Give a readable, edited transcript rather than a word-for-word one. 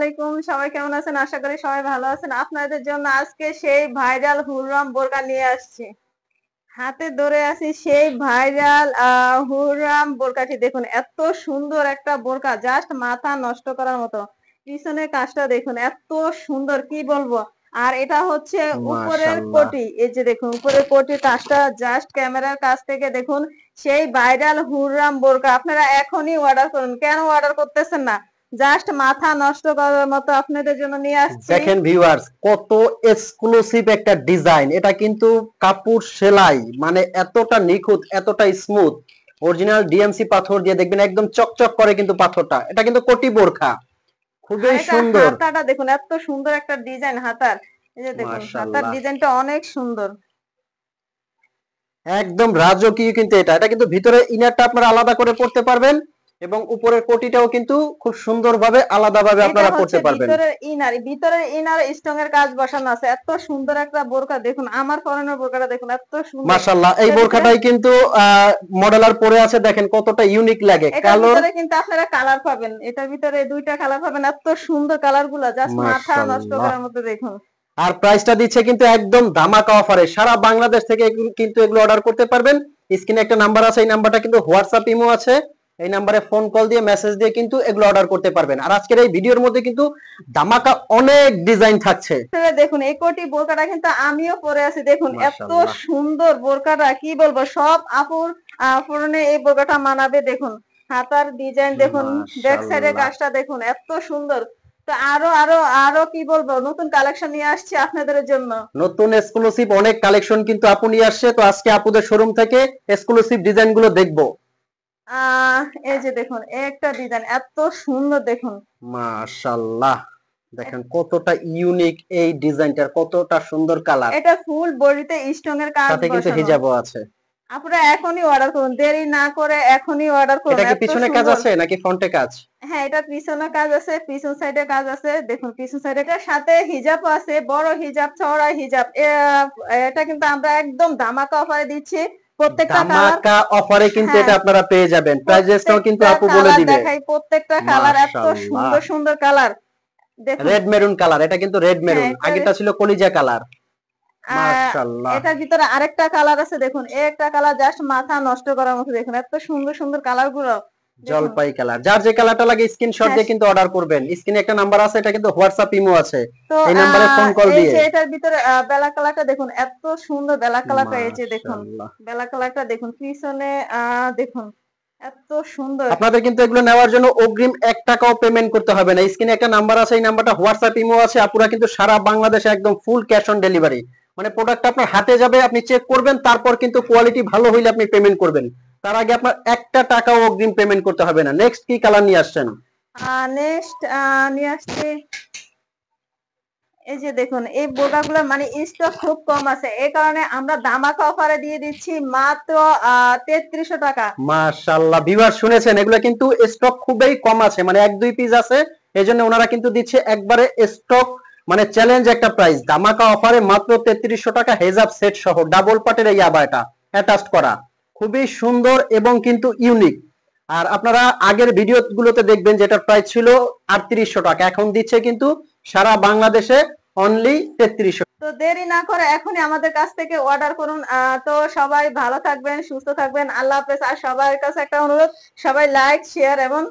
আলাইকুম। সবাই কেমন আছেন? আশা করি সবাই ভালো আছেন। আপনাদের জন্য আজকে সেই ভাইরাল হুররাম বোরকা নিয়ে আসছি। হাতে ধরে আছি সেই ভাইরাল হুররাম বোরকাটি দেখুন এত সুন্দর একটা বোরকা জাস্ট মাথা নষ্ট করার মতো। পিছনের কাজটা দেখুন এত সুন্দর কি বলবো। আর এটা হচ্ছে উপরের মাশাআল্লাহ। কোটি। এই যে দেখুন উপরের কোটির কাজটা জাস্ট ক্যামেরার কাছ থেকে দেখুন সেই ভাইরাল হুররাম বোরকা। আপনারা এখনই অর্ডার করুন। কেন অর্ডার করতেছেন না? জাস্ট মাথা নষ্ট করার মতো আপনাদের জন্য নিয়ে আসছি। দেখেন ভিউয়ার্স কত এক্সক্লুসিভ একটা ডিজাইন। এটা কিন্তু কাপড় সেলাই মানে এতটা নিখুঁত, এতটা স্মুথ। অরিজিনাল ডিএমসি পাথর দিয়ে দেখবেন একদম চকচক করে কিন্তু পাথরটা। এটা কিন্তু কোটি বোরখা। আর খুবই এটা সুন্দর। হাতাটা দেখুন এত সুন্দর একটা ডিজাইন হাতার। এই যে দেখুন হাতার মাশাআল্লাহ। ডিজাইনটা অনেক সুন্দর। একদম রাজকীয় কিন্তু এটা কিন্তু ভিতরে ইনারটা আপনারা আলাদা করে পড়তে পারবেন এবং উপরের কোটিটাও কিন্তু খুব সুন্দরভাবে আলাদাভাবে এটা আপনারা হচ্ছে পড়তে পারবেন। ভিতরের ইনার স্টোন এর কাজ বসানো আছে। এত সুন্দর একটা বোরকা দেখুন আমার পরনের বোরকাটা দেখুন এত সুন্দর। মাশাআল্লাহ, এই এটার ভিতরে বোরখাটাই কিন্তু মডেলার পরে আছে, দেখেন কতটা ইউনিক লাগে এটার কালোর। ভিতরে কিন্তু আপনারা কালার পাবেন। এটার ভিতরে দুইটা কালার পাবেন। এত সুন্দর কালার গুলা জাস্ট মাথা নষ্ট মাশাআল্লাহ। করার মতো দেখুন। আর প্রাইসটা দিচ্ছে কিন্তু একদম ধামাকা অফারে। সারা বাংলাদেশ থেকে কিন্তু এগুলো অর্ডার করতে পারবেন। স্ক্রিনে একটা নাম্বার আছে, এই নাম্বারটা কিন্তু হোয়াটসঅ্যাপ ইমো আছে। এই নাম্বারে ফোন কল দিয়ে মেসেজ দিয়ে কিন্তু এগুলো অর্ডার করতে পারবেন। আর আজকের এই ভিডিওর মধ্যে কিন্তু ধামাকা অনেক ডিজাইন থাকছে। দেখুন এই কোটি বোরকাটা কিন্তু আমিও পরে আছি দেখুন এত মাশাআল্লাহ। সুন্দর বোরকাটা কি বলবো সব আপুর পরনে এই বোরকাটা মানাবে দেখুন। হাতার ডিজাইন দেখুন, ব্যাক সাইডের মাশাআল্লাহ। কাজটা দেখুন এত সুন্দর। তো আরো আরো আরো কি বলবো নতুন কালেকশন নিয়ে আসছি আপনাদের জন্য। নতুন এক্সক্লুসিভ অনেক কালেকশন কিন্তু আপু নিয়ে আসছে। তো আজকে আপুদের শোরুম থেকে এক্সক্লুসিভ ডিজাইন গুলো দেখবো। আহ এই যে দেখুন একটা ডিজাইন এত সুন্দর দেখুন। মাশাআল্লাহ। দেখেন কতটা ইউনিক এই ডিজাইনটার, কতটা সুন্দর কালার। এটা ফুল বডিতে স্টোন এর কাজ সাথে কিন্তু বসানো। হিজাবও আছে। আপনারা এখনই অর্ডার করুন, দেরি না করে এখনই অর্ডার করুন এটা কি এত পিছনে কাজ সুন্দর। আছে নাকি ফ্রন্টে কাজ? হ্যাঁ এটা পিছনে কাজ আছে, পিছন সাইডে কাজ আছে দেখুন। পিছন সাইডে এটার সাথে হিজাবও আছে, বড় হিজাব চওড়া হিজাব। এটা কিন্তু আমরা একদম ধামাকা অফারে দিচ্ছি। প্রত্যেকটা কালার, ধামাকা অফারে কিন্তু হ্যাঁ এটা আপনারা পেয়ে যাবেন। প্রাইসটাও কিন্তু প্রত্যেকটা আপু বলে কালার দিবে। দেখাই, প্রত্যেকটা কালার এত মাশাআল্লাহ। সুন্দর সুন্দর কালার দেখুন। রেড মেরুন কালার, এটা কিন্তু রেড হ্যাঁ মেরুন, আগেটা ছিল কলিজা কালার। মাশাআল্লাহ। এটার ভিতরে আরেকটা কালার আছে দেখুন। একটা কালার জাস্ট মাথা নষ্ট করার মতো দেখুন এত সুন্দর সুন্দর কালার গুলো দেখুন। জলপাই কালার, যার যে কালারটা লাগে স্ক্রিনশট হ্যাঁ দিয়ে কিন্তু অর্ডার করবেন। স্ক্রিনে একটা নাম্বার আছে, এটা কিন্তু হোয়াটসঅ্যাপ ইমো আছে। তো এই নাম্বারে ফোন কল এই দিয়ে। যে এটার ভিতরে বেলা কালারটা দেখুন এত সুন্দর। বেলা কালারটা এই যে দেখুন, মাশাআল্লাহ। বেলা কালারটা দেখুন পিছনে দেখুন এত সুন্দর। আপনাদের কিন্তু এগুলো নেওয়ার জন্য অগ্রিম 1 টাকাও পেমেন্ট করতে হবে না। স্ক্রিনে একটা নাম্বার আছে, এই নাম্বারটা হোয়াটসঅ্যাপ ইমো আছে। আপুরা কিন্তু সারা বাংলাদেশে একদম ফুল ক্যাশ অন ডেলিভারি। মানে প্রোডাক্ট আপনার হাতে যাবে, আপনি চেক করবেন, তারপর কিন্তু কোয়ালিটি ভালো হইলে আপনি পেমেন্ট করবেন। তার আগে আপনার 1 টাকাও অগ্রিম পেমেন্ট করতে হবে না। নেক্সট কি কালার নিয়ে আসছেন? নেক্সট নিয়ে আসছি এই যে দেখুন এই বোরকাগুলো মানে স্টক খুব কম আছে, এই কারণে আমরা ধামাকা অফারে দিয়ে দিচ্ছি মাত্র 3300 টাকা। মাশাআল্লাহ, ভিউয়ার শুনেছেন, এগুলো কিন্তু স্টক খুবই কম আছে, মানে 1-2 পিস আছে। এজন্য ওনারা কিন্তু দিচ্ছে একবারে স্টক, মানে চ্যালেঞ্জ একটা প্রাইস, ধামাকা অফারে মাত্র 3300 টাকা হেজাব সেট সহ ডাবল পাটের এই আবায়াটা অ্যাটাচড করা। খুবই সুন্দর এবং কিন্তু ইউনিক। আর আপনারা আগের ভিডিও গুলোতে দেখবেন যেটার প্রাইস ছিল 3800 টাকা, এখন দিচ্ছে কিন্তু সারা বাংলাদেশে অনলি 3300। তো দেরি না করে এখনই আমাদের কাছ থেকে অর্ডার করুন। তো সবাই ভালো থাকবেন, সুস্থ থাকবেন। আল্লাহ হাফেজ। আর সবার কাছে একটা অনুরোধ, সবাই লাইক শেয়ার এবং